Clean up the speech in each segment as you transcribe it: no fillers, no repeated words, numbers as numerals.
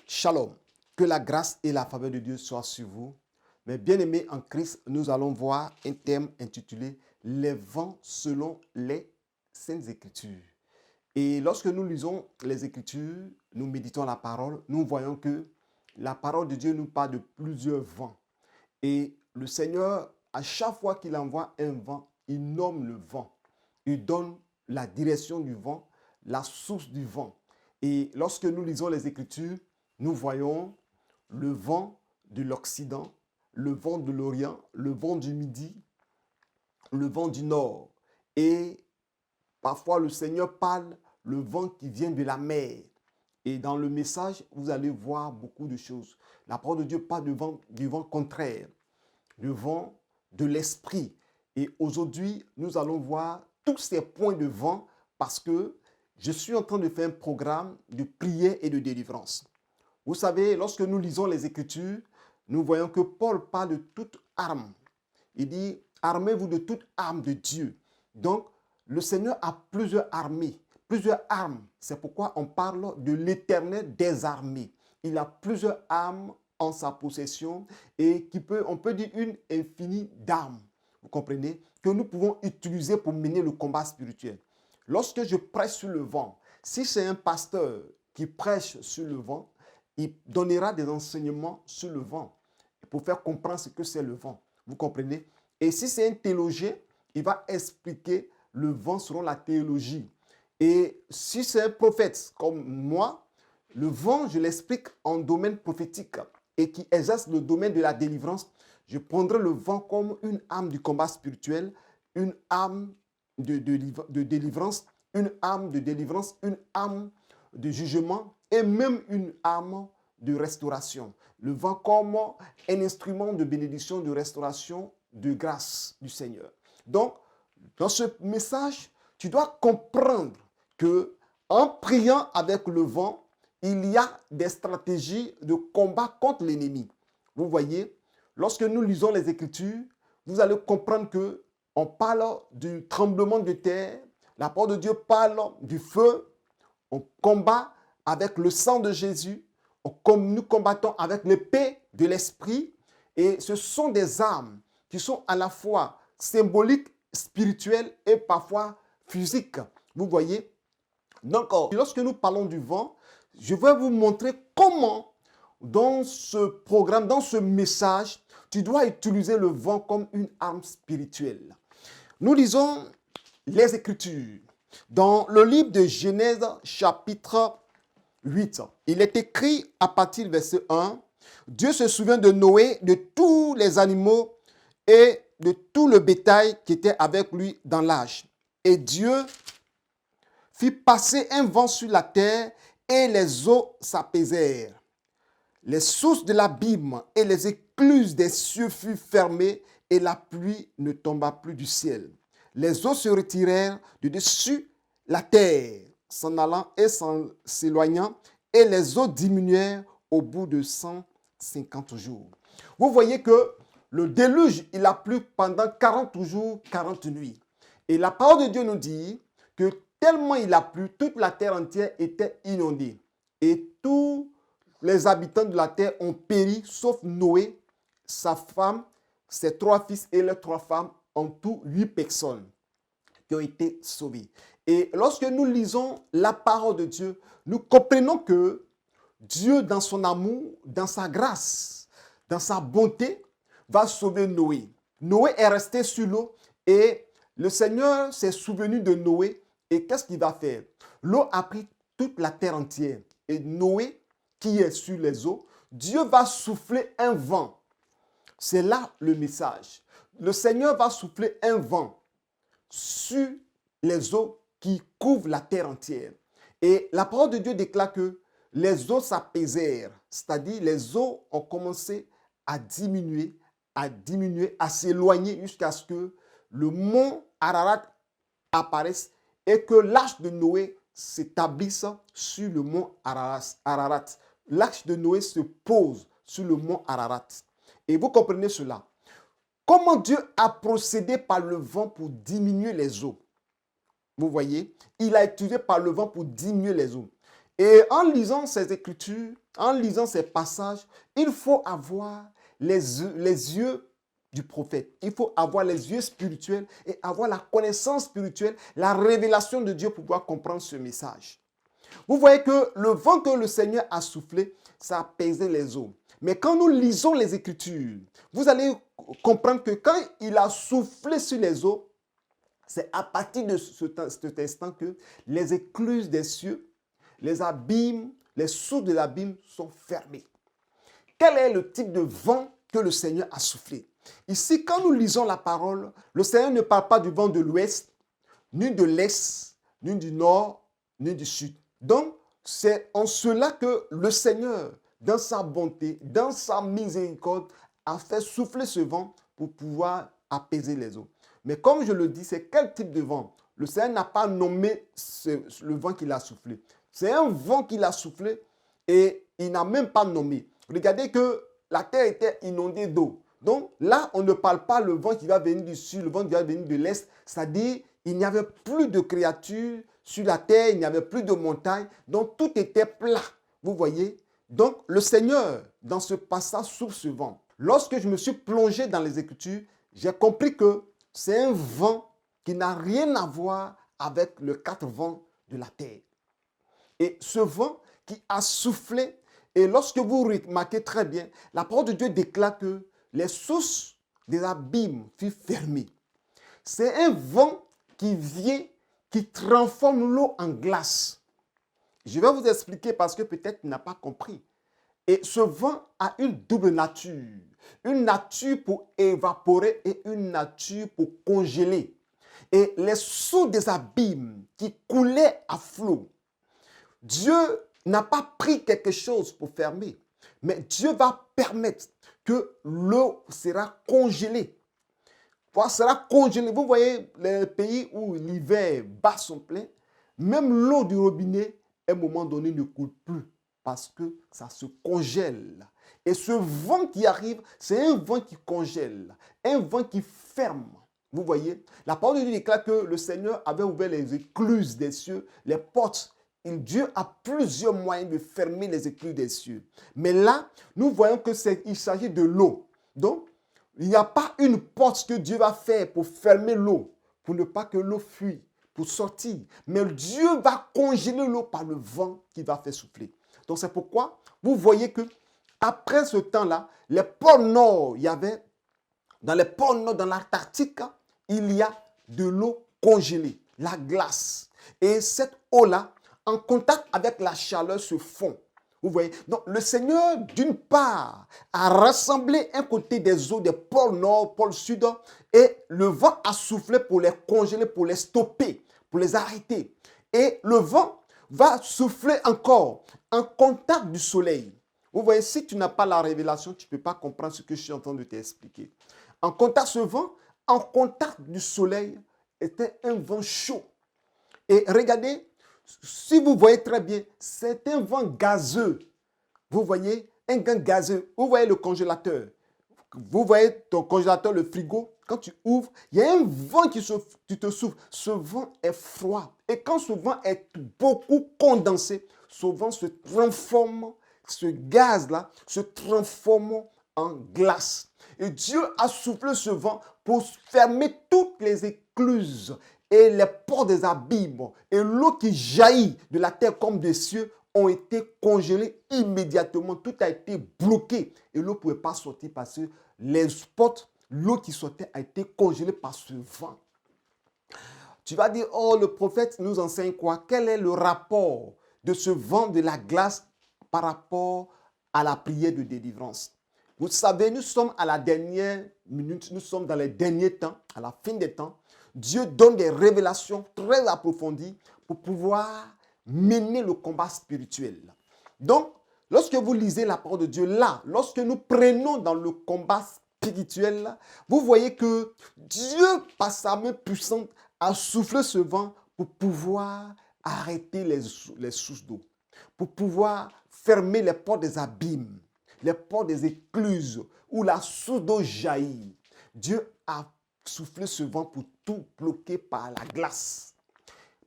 Shalom, que la grâce et la faveur de Dieu soient sur vous. Mes bien-aimés en Christ, nous allons voir un thème intitulé « Les vents selon les Saintes Écritures ». Et lorsque nous lisons les Écritures, nous méditons la parole, nous voyons que la parole de Dieu nous parle de plusieurs vents. Et le Seigneur, à chaque fois qu'il envoie un vent, il nomme le vent. Il donne la direction du vent, la source du vent. Et lorsque nous lisons les Écritures, nous voyons le vent de l'Occident, le vent de l'Orient, le vent du Midi, le vent du Nord. Et parfois, le Seigneur parle le vent qui vient de la mer. Et dans le message, vous allez voir beaucoup de choses. La parole de Dieu parle du vent contraire, du vent de l'esprit. Et aujourd'hui, nous allons voir tous ces points de vent parce que je suis en train de faire un programme de prière et de délivrance. Vous savez, lorsque nous lisons les Écritures, nous voyons que Paul parle de toute arme. Il dit, armez-vous de toute arme de Dieu. Donc, le Seigneur a plusieurs armées, plusieurs armes. C'est pourquoi on parle de l'Éternel des armées. Il a plusieurs armes en sa possession et on peut dire une infinie d'armes. Vous comprenez? Que nous pouvons utiliser pour mener le combat spirituel. Lorsque je prêche sur le vent, si c'est un pasteur qui prêche sur le vent, il donnera des enseignements sur le vent pour faire comprendre ce que c'est le vent. Vous comprenez? Et si c'est un théologien, il va expliquer le vent selon la théologie. Et si c'est un prophète comme moi, le vent, je l'explique en domaine prophétique et qui exerce le domaine de la délivrance. Je prendrai le vent comme une âme du combat spirituel, une âme de délivrance, une âme de délivrance, une âme de jugement et même une âme de restauration. Le vent comme un instrument de bénédiction, de restauration, de grâce du Seigneur. Donc, dans ce message, tu dois comprendre que en priant avec le vent, il y a des stratégies de combat contre l'ennemi. Vous voyez, lorsque nous lisons les Écritures, vous allez comprendre que on parle du tremblement de terre, la parole de Dieu parle du feu, on combat avec le sang de Jésus, nous combattons avec l'épée de l'esprit et ce sont des armes qui sont à la fois symboliques, spirituelles et parfois physiques. Vous voyez? Donc, lorsque nous parlons du vent, je vais vous montrer comment dans ce programme, dans ce message, tu dois utiliser le vent comme une arme spirituelle. Nous lisons les Écritures. Dans le livre de Genèse, chapitre 8, il est écrit à partir du verset 1, Dieu se souvient de Noé, de tous les animaux et de tout le bétail qui était avec lui dans l'âge. Et Dieu fit passer un vent sur la terre et les eaux s'apaisèrent. Les sources de l'abîme et les écluses des cieux furent fermées et la pluie ne tomba plus du ciel. Les eaux se retirèrent de dessus la terre, s'en allant et s'éloignant, et les eaux diminuèrent au bout de 150 jours. Vous voyez que le déluge, il a plu pendant 40 jours, 40 nuits. Et la parole de Dieu nous dit que tellement il a plu, toute la terre entière était inondée. Et tous les habitants de la terre ont péri, sauf Noé, sa femme, ses 3 fils et leurs 3 femmes, en tout 8 personnes qui ont été sauvées. Et lorsque nous lisons la parole de Dieu, nous comprenons que Dieu, dans son amour, dans sa grâce, dans sa bonté, va sauver Noé. Noé est resté sur l'eau et le Seigneur s'est souvenu de Noé. Et qu'est-ce qu'il va faire? L'eau a pris toute la terre entière. Et Noé, qui est sur les eaux, Dieu va souffler un vent. C'est là le message. Le Seigneur va souffler un vent sur les eaux qui couvrent la terre entière. Et la parole de Dieu déclare que les eaux s'apaisèrent, c'est-à-dire les eaux ont commencé à diminuer, à s'éloigner jusqu'à ce que le mont Ararat apparaisse et que l'arche de Noé s'établisse sur le mont Ararat. L'arche de Noé se pose sur le mont Ararat. Et vous comprenez cela. Comment Dieu a procédé par le vent pour diminuer les eaux? Vous voyez, il a utilisé par le vent pour diminuer les eaux. Et en lisant ces écritures, en lisant ces passages, il faut avoir les yeux du prophète. Il faut avoir les yeux spirituels et avoir la connaissance spirituelle, la révélation de Dieu pour pouvoir comprendre ce message. Vous voyez que le vent que le Seigneur a soufflé, ça a apaisé les eaux. Mais quand nous lisons les Écritures, vous allez comprendre que quand il a soufflé sur les eaux, c'est à partir de cet instant que les écluses des cieux, les abîmes, les sources de l'abîme sont fermées. Quel est le type de vent que le Seigneur a soufflé? Ici, quand nous lisons la parole, le Seigneur ne parle pas du vent de l'ouest, ni de l'est, ni du nord, ni du sud. Donc, c'est en cela que le Seigneur, dans sa bonté, dans sa miséricorde, a fait souffler ce vent pour pouvoir apaiser les eaux. Mais comme je le dis, c'est quel type de vent? Le Seigneur n'a pas nommé le vent qu'il a soufflé. C'est un vent qu'il a soufflé et il n'a même pas nommé. Regardez que la terre était inondée d'eau. Donc là, on ne parle pas le vent qui va venir du sud, le vent qui va venir de l'est. C'est-à-dire, il n'y avait plus de créatures sur la terre, il n'y avait plus de montagnes. Donc tout était plat. Vous voyez? Donc le Seigneur, dans ce passage, souffle ce vent. Lorsque je me suis plongé dans les Écritures, j'ai compris que c'est un vent qui n'a rien à voir avec les quatre vents de la terre. Et ce vent qui a soufflé, et lorsque vous remarquez très bien, la parole de Dieu déclare que les sources des abîmes furent fermées. C'est un vent qui vient, qui transforme l'eau en glace. Je vais vous expliquer parce que peut-être tu n'as pas compris. Et ce vent a une double nature. Une nature pour évaporer et une nature pour congeler. Et les sources des abîmes qui coulaient à flot, Dieu n'a pas pris quelque chose pour fermer, mais Dieu va permettre que l'eau sera congelée. Sera congelée. Vous voyez les pays où l'hiver bat son plein, même l'eau du robinet, à un moment donné, ne coule plus parce que ça se congèle. Et ce vent qui arrive, c'est un vent qui congèle, un vent qui ferme. Vous voyez, la parole de Dieu déclare que le Seigneur avait ouvert les écluses des cieux, les portes. Et Dieu a plusieurs moyens de fermer les écluses des cieux. Mais là, nous voyons qu'il s'agit de l'eau. Donc, il n'y a pas une porte que Dieu va faire pour fermer l'eau, pour ne pas que l'eau fuit, pour sortir. Mais Dieu va congeler l'eau par le vent qui va faire souffler. Donc, c'est pourquoi vous voyez que après ce temps-là, les pôles nord, dans les pôles nord, dans l'Antarctique, il y a de l'eau congelée, la glace. Et cette eau-là, en contact avec la chaleur, se fond. Vous voyez? Donc, le Seigneur, d'une part, a rassemblé un côté des eaux des pôles nord, pôle sud, et le vent a soufflé pour les congeler, pour les stopper, pour les arrêter. Et le vent va souffler encore en contact du soleil. Vous voyez, si tu n'as pas la révélation, tu ne peux pas comprendre ce que je suis en train de t'expliquer. En contact, ce vent, en contact du soleil, était un vent chaud. Et regardez, si vous voyez très bien, c'est un vent gazeux. Vous voyez, un vent gazeux. Vous voyez le congélateur. Vous voyez ton congélateur, le frigo. Quand tu ouvres, il y a un vent qui te souffle. Ce vent est froid. Et quand ce vent est beaucoup condensé, ce vent se transforme, ce gaz-là se transforme en glace. Et Dieu a soufflé ce vent pour fermer toutes les écluses et les ports des abîmes. Et l'eau qui jaillit de la terre comme des cieux ont été congelées immédiatement. Tout a été bloqué. Et l'eau ne pouvait pas sortir parce que les spots, l'eau qui sortait a été congelée par ce vent. Tu vas dire, oh, le prophète nous enseigne quoi? Quel est le rapport de ce vent de la glace par rapport à la prière de délivrance? Vous savez, nous sommes à la dernière minute, nous sommes dans les derniers temps, à la fin des temps. Dieu donne des révélations très approfondies pour pouvoir mener le combat spirituel. Donc, lorsque vous lisez la parole de Dieu là, lorsque nous prenons dans le combat spirituel, vous voyez que Dieu, par sa main puissante, a soufflé ce vent pour pouvoir arrêter les sources d'eau, pour pouvoir fermer les portes des abîmes, les portes des écluses où la source d'eau jaillit. Dieu a soufflé ce vent pour tout bloquer par la glace.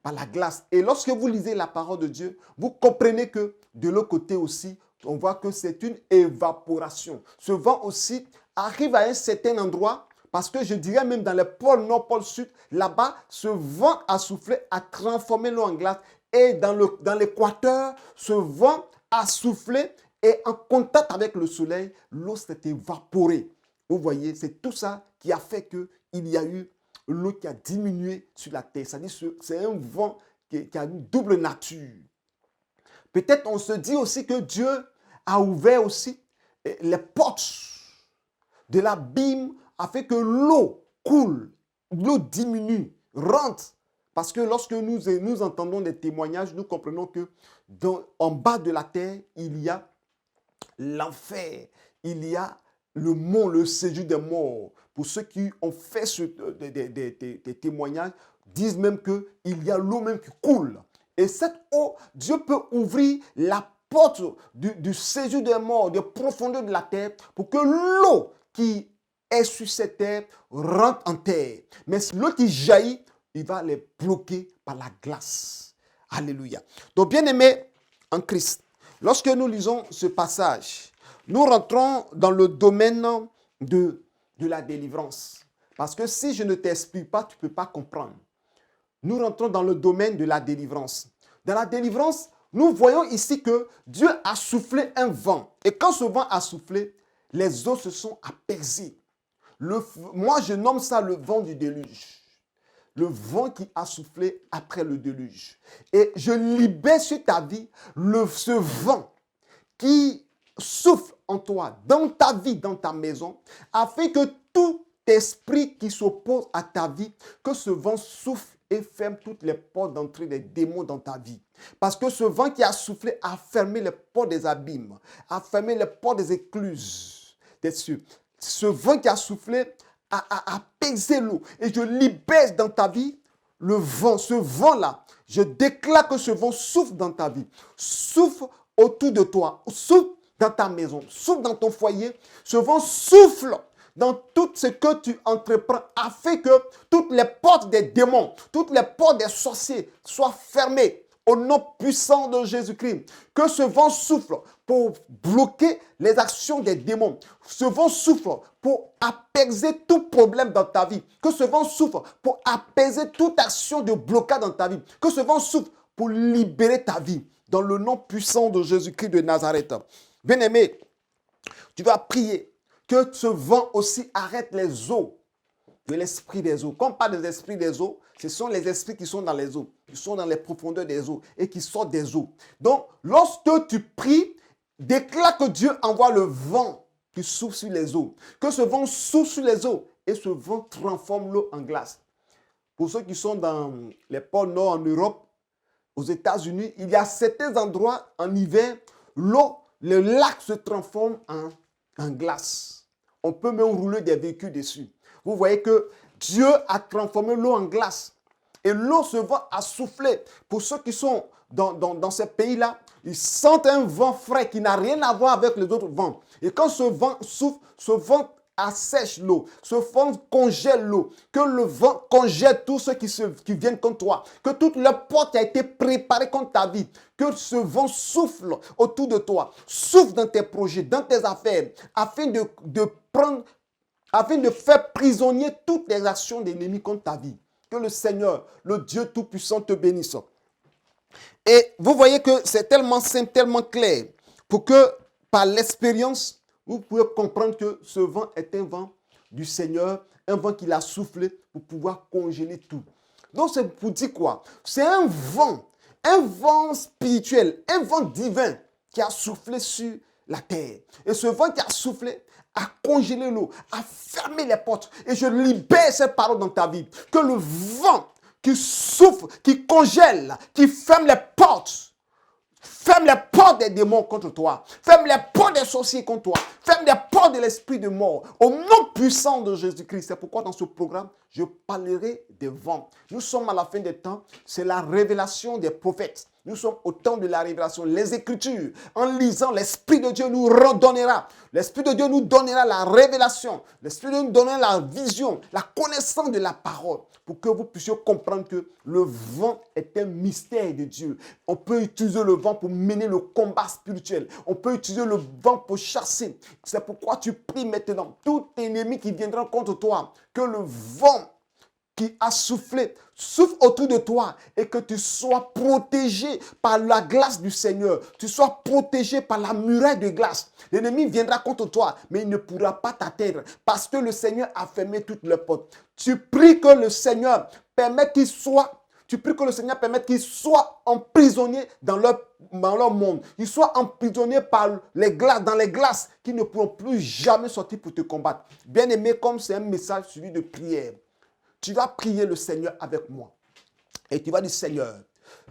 par la glace. Et lorsque vous lisez la parole de Dieu, vous comprenez que de l'autre côté aussi, on voit que c'est une évaporation. Ce vent aussi arrive à un certain endroit, parce que je dirais même dans le pôle nord, pôle sud, là-bas, ce vent a soufflé, a transformé l'eau en glace. Et dans l'équateur, ce vent a soufflé et en contact avec le soleil, l'eau s'est évaporée. Vous voyez, c'est tout ça qui a fait qu'il y a eu l'eau qui a diminué sur la terre. C'est-à-dire que c'est un vent qui a une double nature. Peut-être on se dit aussi que Dieu a ouvert aussi les portes de l'abîme afin que l'eau coule, l'eau diminue, rentre. Parce que lorsque nous entendons des témoignages, nous comprenons que en bas de la terre, il y a l'enfer, il y a le mont, le séjour des morts. Pour ceux qui ont fait des témoignages, disent même qu'il y a l'eau même qui coule. Et cette eau, Dieu peut ouvrir la porte du séjour des morts, des profondeurs de la terre, pour que l'eau qui est sur cette terre rentre en terre. Mais l'eau qui jaillit, il va les bloquer par la glace. Alléluia. Donc, bien-aimés en Christ, lorsque nous lisons ce passage, nous rentrons dans le domaine de la délivrance. Parce que si je ne t'explique pas, tu ne peux pas comprendre. Nous rentrons dans le domaine de la délivrance. Dans la délivrance, nous voyons ici que Dieu a soufflé un vent. Et quand ce vent a soufflé, les eaux se sont apaisées. Moi, je nomme ça le vent du déluge. Le vent qui a soufflé après le déluge. Et je libère sur ta vie ce vent qui souffle en toi, dans ta vie, dans ta maison, afin que tout esprit qui s'oppose à ta vie, que ce vent souffle et ferme toutes les portes d'entrée des démons dans ta vie. Parce que ce vent qui a soufflé a fermé les portes des abîmes, a fermé les portes des écluses des cieux. Ce vent qui a soufflé a apaisé l'eau. Et je libère dans ta vie le vent, ce vent-là. Je déclare que ce vent souffle dans ta vie, souffle autour de toi, souffle dans ta maison, souffle dans ton foyer. Ce vent souffle dans tout ce que tu entreprends afin que toutes les portes des démons, toutes les portes des sorciers soient fermées au nom puissant de Jésus-Christ. Que ce vent souffle pour bloquer les actions des démons. Ce vent souffle pour apaiser tout problème dans ta vie. Que ce vent souffle pour apaiser toute action de blocage dans ta vie. Que ce vent souffle pour libérer ta vie dans le nom puissant de Jésus-Christ de Nazareth. Bien-aimé, tu vas prier que ce vent aussi arrête les eaux de l'esprit des eaux. Quand on parle des esprits des eaux, ce sont les esprits qui sont dans les eaux, qui sont dans les profondeurs des eaux et qui sortent des eaux. Donc, lorsque tu pries, déclare que Dieu envoie le vent qui souffle sur les eaux. Que ce vent souffle sur les eaux et ce vent transforme l'eau en glace. Pour ceux qui sont dans les pôles nord en Europe, aux États-Unis, il y a certains endroits en hiver, l'eau, le lac se transforme en glace. On peut même rouler des véhicules dessus. Vous voyez que Dieu a transformé l'eau en glace. Et l'eau, ce vent a soufflé. Pour ceux qui sont dans ces pays-là, ils sentent un vent frais qui n'a rien à voir avec les autres vents. Et quand ce vent souffle, ce vent assèche l'eau. Ce vent congèle l'eau. Que le vent congèle tous ceux qui viennent contre toi. Que toute la porte a été préparée contre ta vie. Que ce vent souffle autour de toi. Souffle dans tes projets, dans tes affaires, afin de faire prisonnier toutes les actions de l'ennemi contre ta vie. Que le Seigneur, le Dieu Tout-Puissant te bénisse. Et vous voyez que c'est tellement simple, tellement clair, pour que par l'expérience, vous pouvez comprendre que ce vent est un vent du Seigneur, un vent qu'il a soufflé pour pouvoir congeler tout. Donc c'est pour dire quoi? C'est un vent spirituel, un vent divin qui a soufflé sur la terre. Et ce vent qui a soufflé a congelé l'eau, a fermé les portes. Et je libère cette parole dans ta vie. Que le vent qui souffle, qui congèle, qui ferme les portes des démons contre toi. Ferme les portes des sorciers contre toi. Ferme les portes de l'esprit de mort. Au nom puissant de Jésus-Christ. C'est pourquoi dans ce programme, je parlerai des vents. Nous sommes à la fin des temps. C'est la révélation des prophètes. Nous sommes au temps de la révélation. Les Écritures, en lisant, l'Esprit de Dieu nous redonnera. L'Esprit de Dieu nous donnera la révélation. L'Esprit de Dieu nous donnera la vision, la connaissance de la parole, pour que vous puissiez comprendre que le vent est un mystère de Dieu. On peut utiliser le vent pour mener le combat spirituel. On peut utiliser le vent pour chasser. C'est pourquoi tu pries maintenant. Tout ennemi qui viendra contre toi, que le vent qui a soufflé, souffle autour de toi et que tu sois protégé par la glace du Seigneur. Tu sois protégé par la muraille de glace. L'ennemi viendra contre toi, mais il ne pourra pas t'atteindre parce que le Seigneur a fermé toutes les portes. Tu pries que le Seigneur permette qu'il soit, emprisonnés dans leur monde. Ils soient emprisonnés dans les glaces qui ne pourront plus jamais sortir pour te combattre. Bien-aimé, comme c'est un message suivi de prière, tu vas prier le Seigneur avec moi. Et tu vas dire, Seigneur,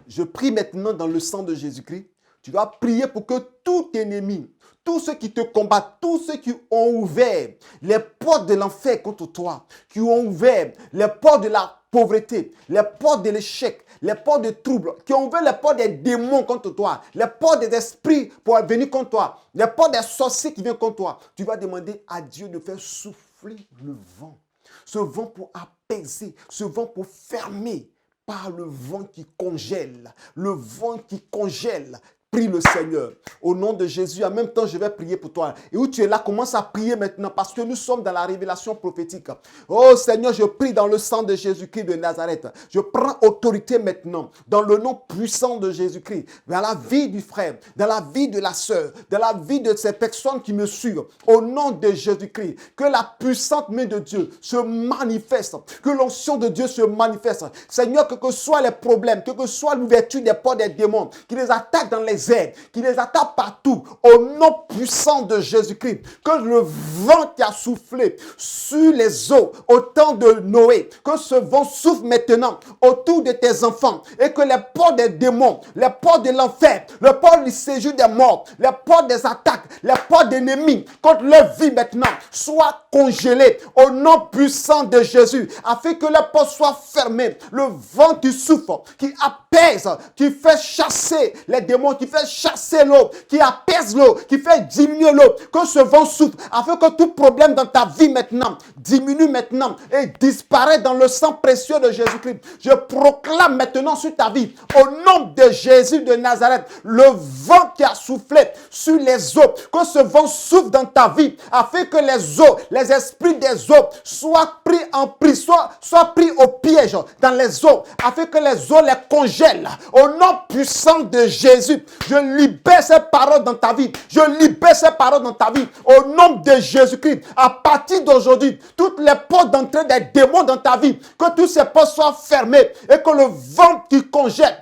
je prie maintenant dans le sang de Jésus-Christ. Tu vas prier pour que tout ennemi, tous ceux qui te combattent, tous ceux qui ont ouvert les portes de l'enfer contre toi, qui ont ouvert les portes de la pauvreté, les portes de l'échec, les portes de troubles, qui ont ouvert les portes des démons contre toi, les portes des esprits pour venir contre toi, les portes des sorciers qui viennent contre toi. Tu vas demander à Dieu de faire souffler le vent. Ce vent pour apaiser, ce vent pour fermer par le vent qui congèle. Le vent qui congèle. Prie le Seigneur. Au nom de Jésus, en même temps, je vais prier pour toi. Et où tu es là, commence à prier maintenant parce que nous sommes dans la révélation prophétique. Oh Seigneur, je prie dans le sang de Jésus-Christ de Nazareth. Je prends autorité maintenant dans le nom puissant de Jésus-Christ, dans la vie du frère, dans la vie de la sœur, dans la vie de ces personnes qui me suivent. Au nom de Jésus-Christ, que la puissante main de Dieu se manifeste, que l'onction de Dieu se manifeste. Seigneur, que soient les problèmes, que soit l'ouverture des portes des démons, qui les attaquent dans les airs, qui les attaque partout, au nom puissant de Jésus-Christ, que le vent qui a soufflé sur les eaux au temps de Noé, que ce vent souffle maintenant autour de tes enfants et que les portes des démons, les portes de l'enfer, les portes du séjour des morts, les portes des attaques, les portes d'ennemis contre leur vie maintenant soient congelées au nom puissant de Jésus, afin que les portes soient fermées. Le vent qui souffle, qui apaise, qui fait chasser les démons, qui fait chasser l'eau, qui apaise l'eau, qui fait diminuer l'eau, que ce vent souffle, afin que tout problème dans ta vie maintenant diminue maintenant et disparaît dans le sang précieux de Jésus-Christ. Je proclame maintenant sur ta vie, au nom de Jésus de Nazareth, le vent qui a soufflé sur les eaux, que ce vent souffle dans ta vie, afin que les eaux, les esprits des eaux soient pris en prison, soient pris au piège dans les eaux, afin que les eaux les congèlent. Au nom puissant de Jésus, je libère ces paroles dans ta vie. Je libère ces paroles dans ta vie. Au nom de Jésus-Christ, à partir d'aujourd'hui, toutes les portes d'entrée des démons dans ta vie, que toutes ces portes soient fermées et que le vent qui congèle,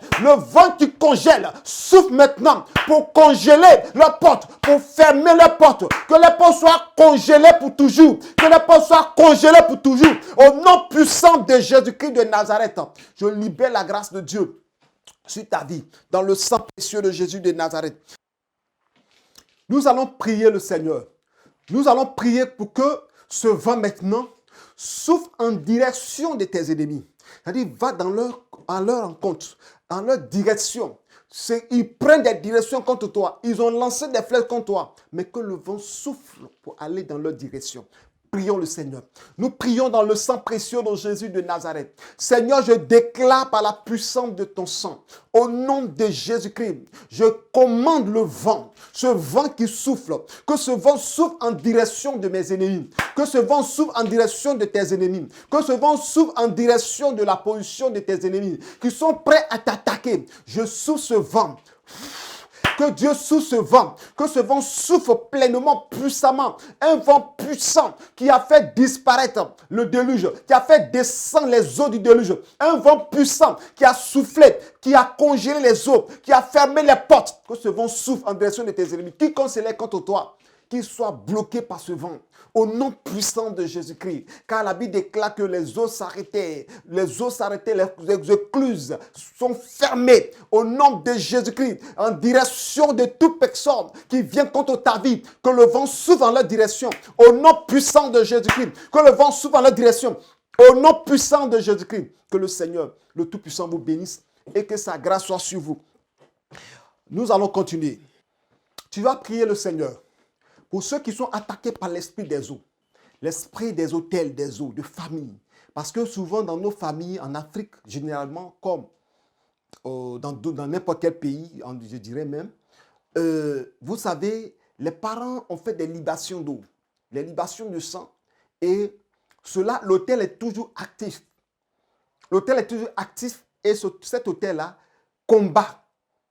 souffle maintenant pour congeler les portes, pour fermer les portes. Que les portes soient congelées pour toujours. Que les portes soient congelées pour toujours. Au nom puissant de Jésus-Christ de Nazareth, je libère la grâce de Dieu sur ta vie, dans le sang précieux de Jésus de Nazareth. Nous allons prier le Seigneur. Nous allons prier pour que ce vent maintenant souffle en direction de tes ennemis. C'est-à-dire, va à leur rencontre, dans leur direction. Ils prennent des directions contre toi. Ils ont lancé des flèches contre toi. Mais que le vent souffle pour aller dans leur direction. Prions le Seigneur. Nous prions dans le sang précieux de Jésus de Nazareth. Seigneur, je déclare par la puissance de ton sang, au nom de Jésus-Christ, je commande le vent, ce vent qui souffle, que ce vent souffle en direction de mes ennemis, que ce vent souffle en direction de tes ennemis, que ce vent souffle en direction de la position de tes ennemis, qui sont prêts à t'attaquer. Je souffle ce vent. Que Dieu souffle ce vent, que ce vent souffle pleinement, puissamment. Un vent puissant qui a fait disparaître le déluge, qui a fait descendre les eaux du déluge. Un vent puissant qui a soufflé, qui a congelé les eaux, qui a fermé les portes. Que ce vent souffle en direction de tes ennemis. Quiconque s'élève contre toi, qu'il soit bloqué par ce vent. Au nom puissant de Jésus-Christ. Car la Bible déclare que les eaux s'arrêtaient. Les eaux s'arrêtaient, les écluses sont fermées. Au nom de Jésus-Christ. En direction de toute personne qui vient contre ta vie. Que le vent souffle en leur direction. Au nom puissant de Jésus-Christ. Que le vent souffle en leur direction. Au nom puissant de Jésus-Christ. Que le Seigneur, le Tout-Puissant, vous bénisse. Et que sa grâce soit sur vous. Nous allons continuer. Tu vas prier le Seigneur pour ceux qui sont attaqués par l'esprit des eaux. L'esprit des hôtels, des eaux, de famille. Parce que souvent dans nos familles, en Afrique, généralement, comme dans n'importe quel pays, je dirais même, vous savez, les parents ont fait des libations d'eau, des libations de sang, et cela, l'autel est toujours actif. L'autel est toujours actif et cet autel-là combat,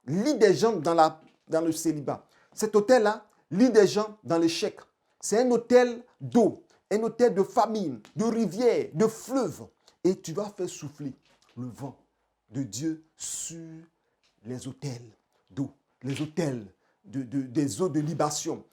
lie des gens dans le célibat. Cet autel-là lie des gens dans l'échec. C'est un autel d'eau, un autel de famine, de rivière, de fleuve. Et tu vas faire souffler le vent de Dieu sur les autels d'eau, les autels des eaux de libation,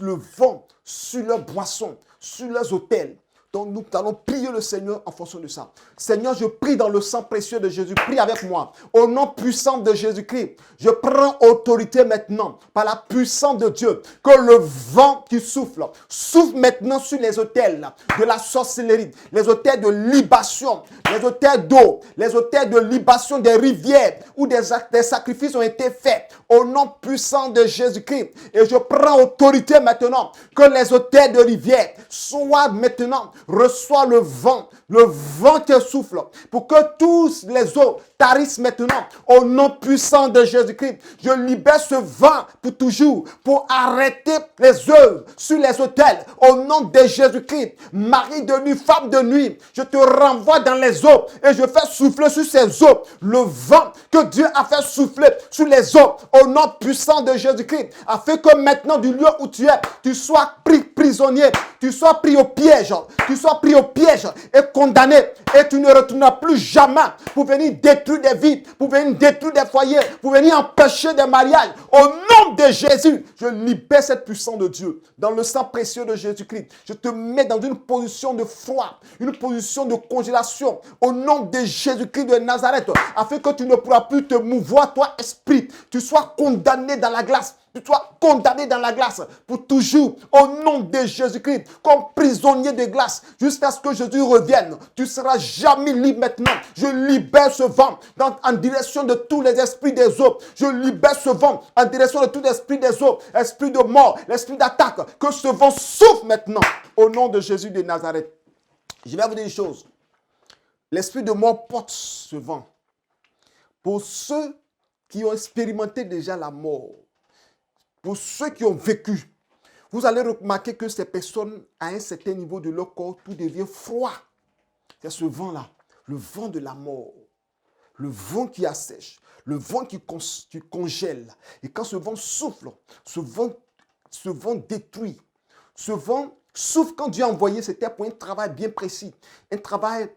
le vent sur leurs boissons, sur leurs autels. Donc nous allons prier le Seigneur en fonction de ça. Seigneur, je prie dans le sang précieux de Jésus. Prie avec moi. Au nom puissant de Jésus-Christ, je prends autorité maintenant par la puissance de Dieu. Que le vent qui souffle, souffle maintenant sur les autels de la sorcellerie, les autels de libation, les autels d'eau, les autels de libation des rivières où des sacrifices ont été faits. Au nom puissant de Jésus-Christ. Et je prends autorité maintenant que les autels de rivière soient maintenant, reçoivent le vent qui souffle, pour que tous les eaux tarissent maintenant. Au nom puissant de Jésus-Christ, je libère ce vent pour toujours, pour arrêter les œuvres sur les autels. Au nom de Jésus-Christ, mari de nuit, femme de nuit, je te renvoie dans les eaux et je fais souffler sur ces eaux le vent que Dieu a fait souffler sur les eaux. Au nom puissant de Jésus-Christ, afin que maintenant du lieu où tu es, tu sois pris prisonnier, tu sois pris au piège, et condamné, et tu ne retourneras plus jamais pour venir détruire des vies, pour venir détruire des foyers, pour venir empêcher des mariages. Au nom de Jésus, je libère cette puissance de Dieu dans le sang précieux de Jésus-Christ. Je te mets dans une position de froid, une position de congélation au nom de Jésus-Christ de Nazareth, afin que tu ne pourras plus te mouvoir, toi esprit, tu sois condamné dans la glace. Tu sois condamné dans la glace pour toujours, au nom de Jésus-Christ, comme prisonnier de glace, jusqu'à ce que Jésus revienne. Tu ne seras jamais libre maintenant. Je libère ce vent en direction de tous les esprits des eaux. Je libère ce vent en direction de tous les esprits des eaux, esprit de mort, l'esprit d'attaque. Que ce vent souffle maintenant, au nom de Jésus de Nazareth. Je vais vous dire une chose. L'esprit de mort porte ce vent. Pour ceux qui ont expérimenté déjà la mort, pour ceux qui ont vécu, vous allez remarquer que ces personnes, à un certain niveau de leur corps, tout devient froid. C'est ce vent-là, le vent de la mort, le vent qui assèche, le vent qui congèle. Et quand ce vent souffle, ce vent détruit. Ce vent souffle quand Dieu a envoyé, c'était pour un travail bien précis, un travail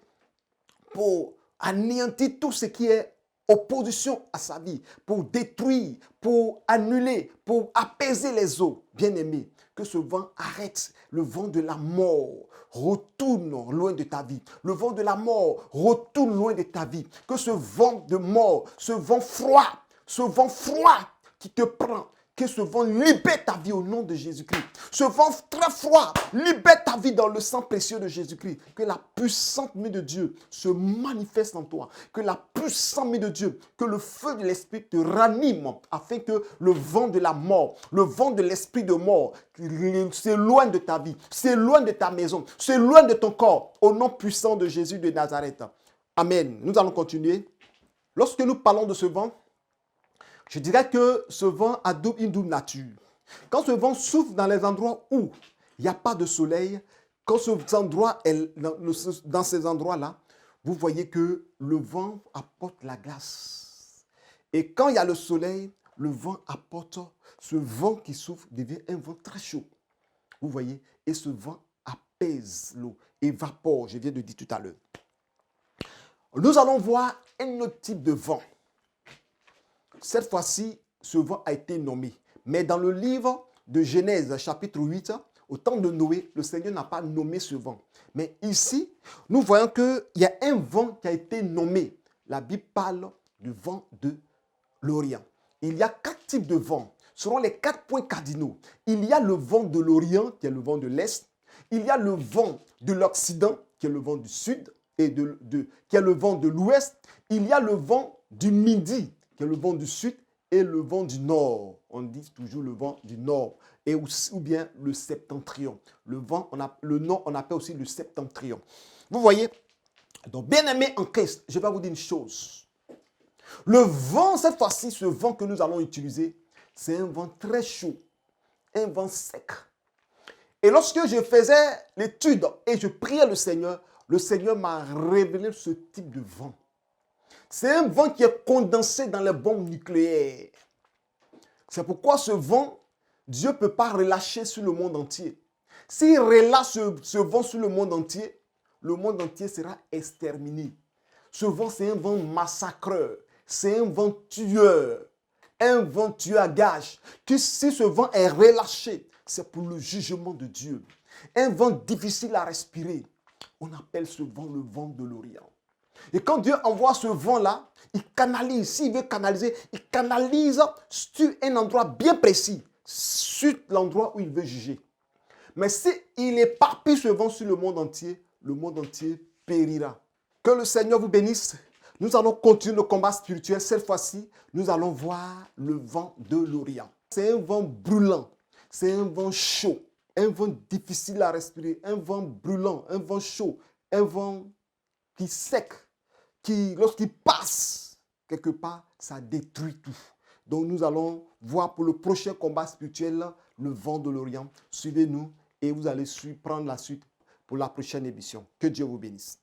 pour anéantir tout ce qui est opposition à sa vie, pour détruire, pour annuler, pour apaiser les eaux. Bien-aimé, que ce vent arrête. Le vent de la mort retourne loin de ta vie. Le vent de la mort retourne loin de ta vie. Que ce vent de mort, ce vent froid qui te prend, que ce vent libère ta vie au nom de Jésus-Christ. Ce vent très froid libère ta vie dans le sang précieux de Jésus-Christ. Que la puissante main de Dieu se manifeste en toi. Que la puissante main de Dieu, que le feu de l'Esprit te ranime afin que le vent de la mort, le vent de l'esprit de mort s'éloigne de ta vie, s'éloigne de ta maison, s'éloigne de ton corps. Au nom puissant de Jésus de Nazareth. Amen. Nous allons continuer. Lorsque nous parlons de ce vent, je dirais que ce vent a une double nature. Quand ce vent souffle dans les endroits où il n'y a pas de soleil, quand dans ces endroits-là, vous voyez que le vent apporte la glace. Et quand il y a le soleil, le vent apporte, ce vent qui souffle devient un vent très chaud. Vous voyez, et ce vent apaise l'eau, évapore, je viens de dire tout à l'heure. Nous allons voir un autre type de vent. Cette fois-ci, ce vent a été nommé. Mais dans le livre de Genèse, chapitre 8, au temps de Noé, le Seigneur n'a pas nommé ce vent. Mais ici, nous voyons qu'il y a un vent qui a été nommé. La Bible parle du vent de l'Orient. Il y a 4 types de vents. Selon les 4 points cardinaux, il y a le vent de l'Orient, qui est le vent de l'Est. Il y a le vent de l'Occident, qui est le vent du Sud, et qui est le vent de l'Ouest. Il y a le vent du Midi, qui est le vent du Sud, et le vent du nord. On dit toujours le vent du nord. Et aussi, ou bien le septentrion. Le nord, on appelle aussi le septentrion. Vous voyez? Donc, bien-aimés en Christ, je vais vous dire une chose. Le vent, cette fois-ci, ce vent que nous allons utiliser, c'est un vent très chaud, un vent sec. Et lorsque je faisais l'étude et je priais le Seigneur m'a révélé ce type de vent. C'est un vent qui est condensé dans les bombes nucléaires. C'est pourquoi ce vent, Dieu ne peut pas relâcher sur le monde entier. S'il relâche ce vent sur le monde entier sera exterminé. Ce vent, c'est un vent massacreur. C'est un vent tueur. Un vent tueur à gage. Que si ce vent est relâché, c'est pour le jugement de Dieu. Un vent difficile à respirer. On appelle ce vent le vent de l'Orient. Et quand Dieu envoie ce vent-là, il canalise. S'il veut canaliser, il canalise sur un endroit bien précis, sur l'endroit où il veut juger. Mais s'il éparpille ce vent sur le monde entier périra. Que le Seigneur vous bénisse. Nous allons continuer le combat spirituel. Cette fois-ci, nous allons voir le vent de l'Orient. C'est un vent brûlant. C'est un vent chaud. Un vent difficile à respirer. Un vent brûlant. Un vent chaud. Un vent qui sec. Qui, lorsqu'il passe quelque part, ça détruit tout. Donc nous allons voir pour le prochain combat spirituel le vent de l'Orient. Suivez-nous et vous allez prendre la suite pour la prochaine émission. Que Dieu vous bénisse.